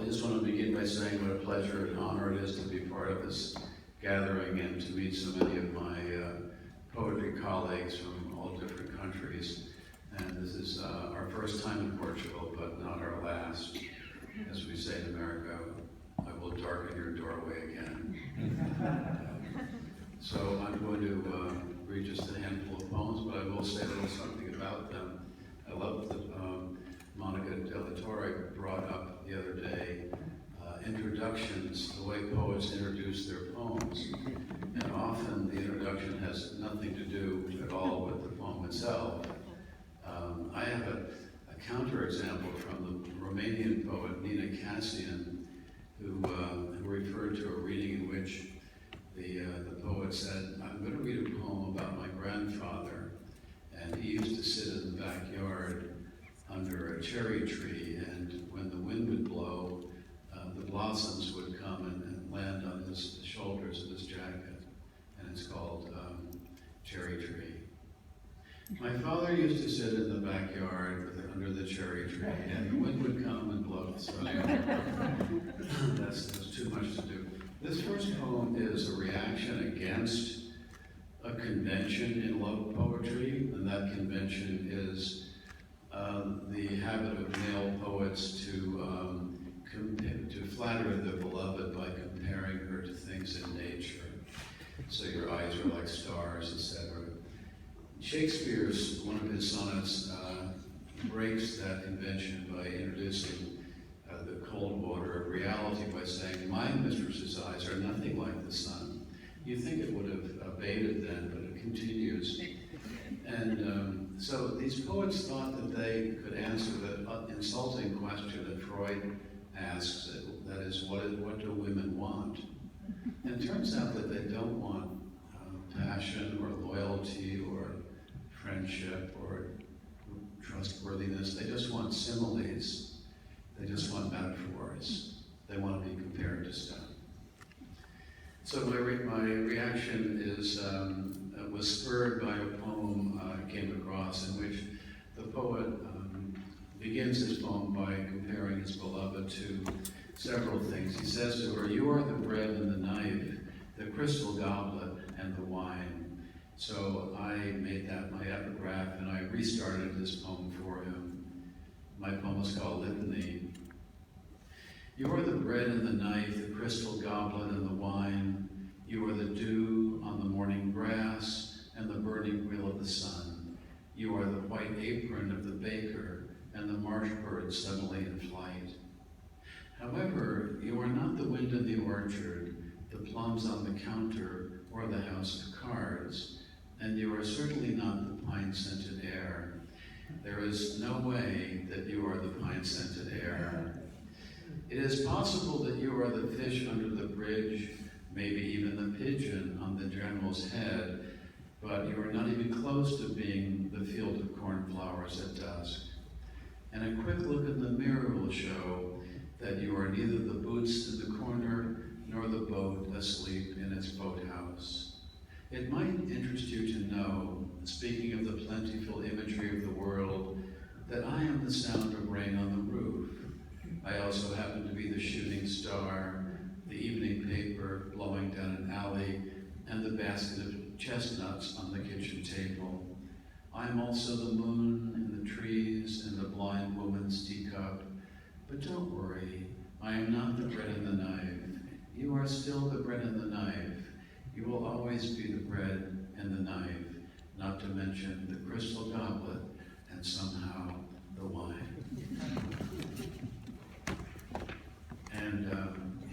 just want to begin by saying what a pleasure and honor it is to be part of this gathering and to meet so many of my poetry colleagues from all different countries. And this is our first time in Portugal, but not our last. As we say in America, I will darken your doorway again. So I'm going to read just a handful of poems, but I will say a little something about them. I love that Monica Della Torre brought up the other day introductions, the way poets introduce their poems. And often the introduction has nothing to do at all with the poem itself. I have a counterexample from the Romanian poet Nina Cassian, who referred to a reading in which the poet said, I'm going to read a poem about my grandfather, and he used to sit in the backyard under a cherry tree, and when the wind would blow, the blossoms would come and land on the shoulders of his jacket, and it's called Cherry Tree. My father used to sit in the backyard under the cherry tree, and the wind would come and blow. So that's too much to do. This first poem is a reaction against a convention in love poetry, and that convention is the habit of male poets to flatter the beloved by comparing her to things in nature. So your eyes are like stars, etc. Shakespeare's, one of his sonnets, breaks that convention by introducing the cold water of reality by saying, my mistress's eyes are nothing like the sun. You think it would have abated then, but it continues. And so these poets thought that they could answer the insulting question that Freud asks, that is, what do women want? And it turns out that they don't want passion or loyalty or friendship or trustworthiness. They just want similes. They just want metaphors. They want to be compared to stuff. So my reaction is was spurred by a poem I came across in which the poet begins his poem by comparing his beloved to several things. He says to her, you are the bread and the knife, the crystal goblet and the wine. So I made that my epigraph and I restarted this poem for him. My poem is called Litany. You are the bread and the knife, the crystal goblet and the wine. You are the dew on the morning grass and the burning wheel of the sun. You are the white apron of the baker and the marsh bird suddenly in flight. However, you are not the wind in the orchard, the plums on the counter, or the house of cards, and you are certainly not the pine-scented air. There is no way that you are the pine-scented air. It is possible that you are the fish under the bridge, maybe even the pigeon on the general's head, but you are not even close to being the field of cornflowers at dusk. And a quick look in the mirror will show that you are neither the boots in the corner nor the boat asleep in its boathouse. It might interest you to know, speaking of the plentiful imagery of the world, that I am the sound of rain on the roof. I also happen to be the shooting star, the evening paper blowing down an alley, and the basket of chestnuts on the kitchen table. I am also the moon and the trees and the blind woman's teacup. But don't worry, I am not the bread and the knife. You are still the bread and the knife. You will always be the bread and the knife, not to mention the crystal goblet and somehow the wine. And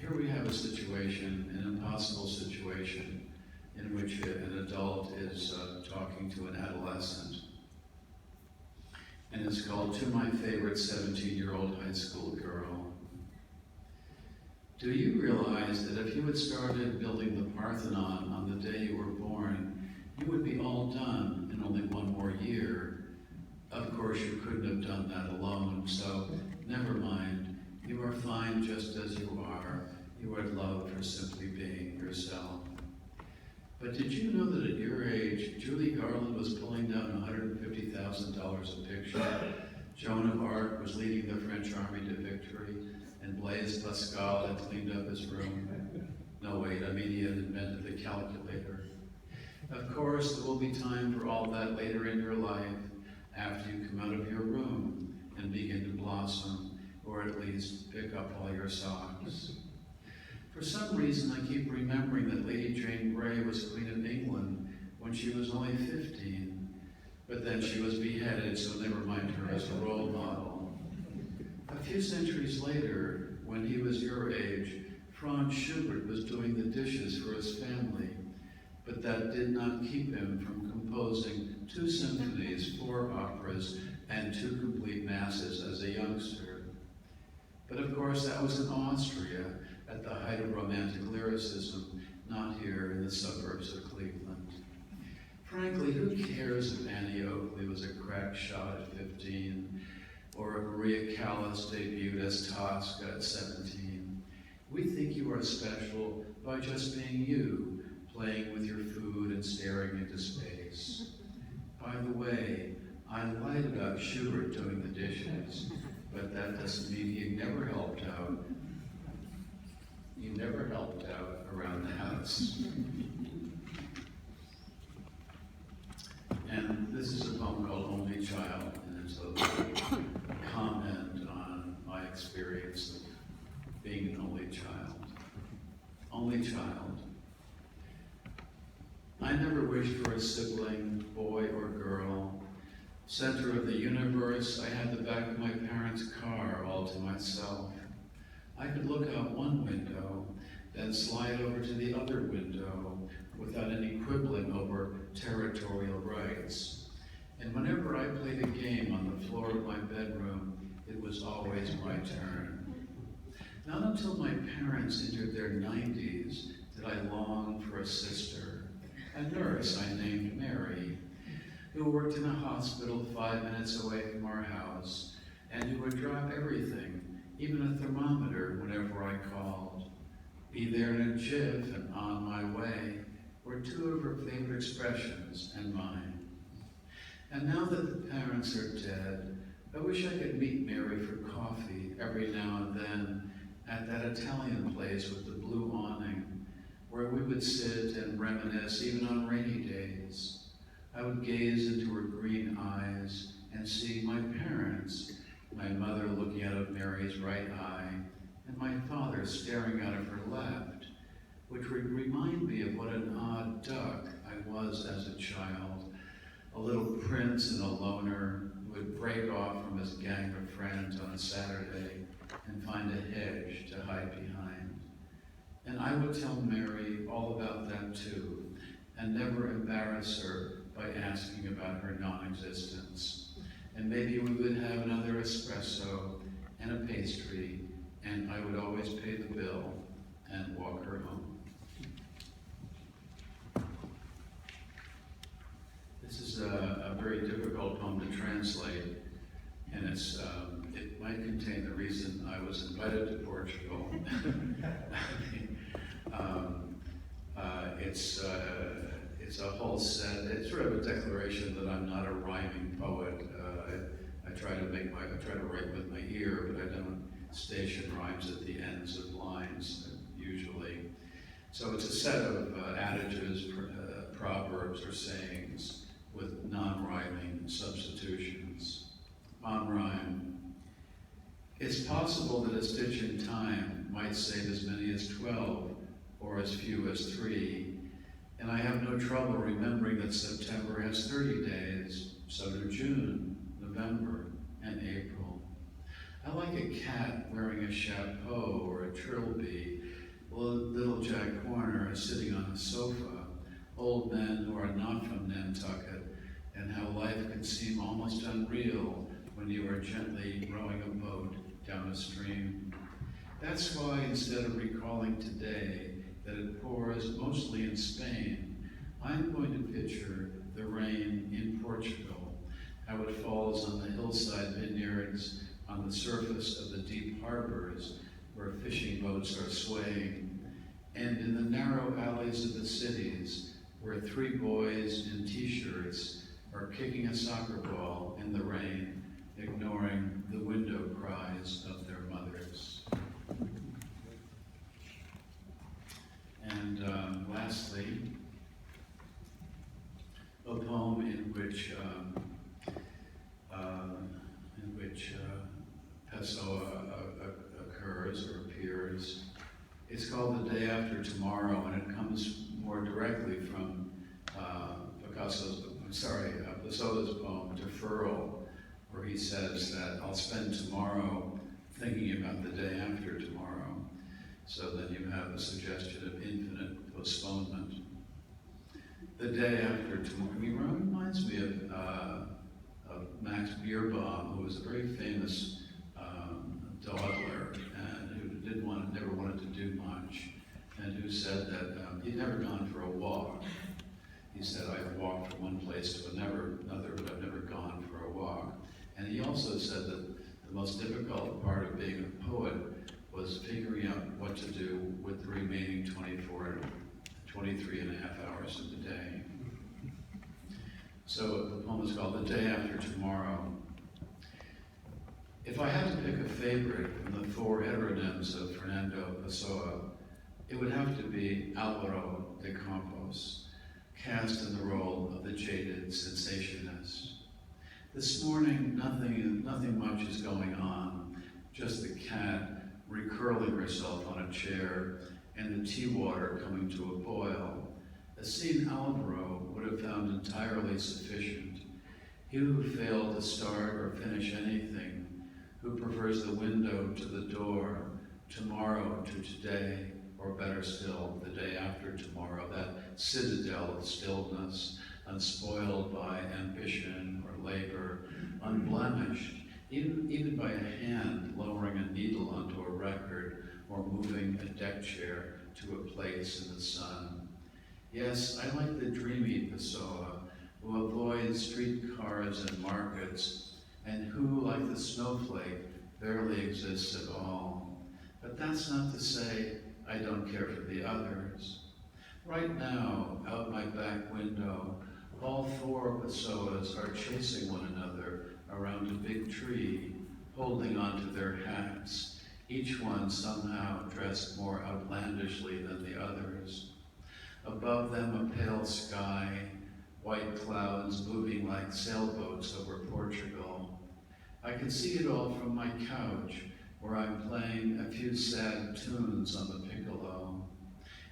here we have a situation, an impossible situation, in which an adult is talking to an adolescent. And it's called To My Favorite 17-Year-Old High School Girl. Do you realize that if you had started building the Parthenon on the day you were born, you would be all done in only one more year? Of course, you couldn't have done that alone, so never mind. You are fine just as you are. You are loved for simply being yourself. But did you know that at your age, Julie Garland was pulling down $150,000 a picture, Joan of Arc was leading the French army to victory, and Blaise Pascal had cleaned up his room. No, wait, I mean he had invented the calculator. Of course, there will be time for all that later in your life, after you come out of your room and begin to blossom, or at least pick up all your socks. For some reason, I keep remembering that Lady Jane Grey was Queen of England when she was only 15, but then she was beheaded, so never mind her as a role model. A few centuries later, when he was your age, Franz Schubert was doing the dishes for his family, but that did not keep him from composing 2 symphonies, 4 operas, and 2 complete masses as a youngster. But of course, that was in Austria, at the height of Romantic lyricism, not here in the suburbs of Cleveland. Frankly, who cares if Annie Oakley was a crack shot at 15, or if Maria Callas debuted as Tosca at 17? We think you are special by just being you, playing with your food and staring into space. By the way, I lied about Schubert doing the dishes, but that doesn't mean he never helped out. He never helped out around the house. And this is a poem called Only Child, and it's a comment on my experience of being an only child. Only child. I never wished for a sibling, boy or girl. Center of the universe, I had the back of my parents' car all to myself. I could look out one window, then slide over to the other window without any quibbling over territorial rights. And whenever I played a game on the floor of my bedroom, it was always my turn. Not until my parents entered their 90s did I long for a sister, a nurse I named Mary, who worked in a hospital 5 minutes away from our house, and who would drop everything, even a thermometer, whenever I called. Be there in a jiff and on my way were 2 of her favorite expressions and mine. And now that the parents are dead, I wish I could meet Mary for coffee every now and then at that Italian place with the blue awning, where we would sit and reminisce even on rainy days. I would gaze into her green eyes and see my parents, my mother looking out of Mary's right eye, and my father staring out of her left, which would remind me of what an odd duck I was as a child, a little prince and a loner who would break off from his gang of friends on a Saturday and find a hedge to hide behind. And I would tell Mary all about that too, and never embarrass her by asking about her non-existence. And maybe we would have another espresso and a pastry, and I would always pay the bill and walk her home. This is a very difficult poem to translate, and it might contain the reason I was invited to Portugal. It's a whole set. It's sort of a declaration that I'm not a rhyming poet. I try to write with my ear, but I don't station rhymes at the ends of lines usually. So it's a set of adages, proverbs, or sayings with non-rhyming substitutions. On rhyme. It's possible that a stitch in time might save as many as 12 or as few as 3. And I have no trouble remembering that September has 30 days, so do June, November, and April. I like a cat wearing a chapeau or a trilby, little Jack Horner sitting on a sofa, old men who are not from Nantucket, and how life can seem almost unreal when you are gently rowing a boat down a stream. That's why instead of recalling today that it pours mostly in Spain, I'm going to picture the rain in Portugal, how it falls on the hillside vineyards, on the surface of the deep harbors where fishing boats are swaying, and in the narrow alleys of the cities where 3 boys in t-shirts are kicking a soccer ball in the rain, ignoring the window cries of their mothers. Pessoa occurs or appears. It's called The Day After Tomorrow, and it comes more directly from Pessoa's poem, Deferral, where he says that I'll spend tomorrow thinking about the day after tomorrow. So then you have the suggestion of infinite postponement. The day after tomorrow, reminds me of Max Beerbohm, who was a very famous dawdler and who never wanted to do much, and who said that he'd never gone for a walk. He said, I've walked from one place to another, but I've never gone for a walk. And he also said that the most difficult part of being a poet was figuring out what to do with the remaining 23 and a half hours of the day. So the poem is called The Day After Tomorrow. If I had to pick a favorite from the four heteronyms of Fernando Pessoa, it would have to be Álvaro de Campos, cast in the role of the jaded sensationist. This morning, nothing much is going on, just the cat recurling herself on a chair and the tea water coming to a boil, a scene Álvaro would have found entirely sufficient. He who failed to start or finish anything, who prefers the window to the door, tomorrow to today, or better still, the day after tomorrow, that citadel of stillness, unspoiled by ambition or labor, unblemished, even by a hand lowering a needle onto a record or moving a deck chair to a place in the sun. Yes, I like the dreamy Pessoa, who avoids streetcars and markets, and who, like the snowflake, barely exists at all. But that's not to say I don't care for the others. Right now, out my back window, all four Pessoas are chasing one another around a big tree, holding onto their hats, each one somehow dressed more outlandishly than the others. Above them a pale sky, white clouds moving like sailboats over Portugal. I can see it all from my couch, where I'm playing a few sad tunes on the piccolo.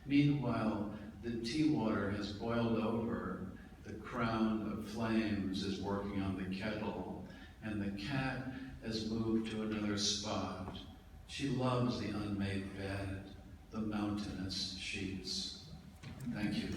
Meanwhile, the tea water has boiled over, the crown of flames is working on the kettle, and the cat has moved to another spot. She loves the unmade bed, the mountainous sheets. Thank you.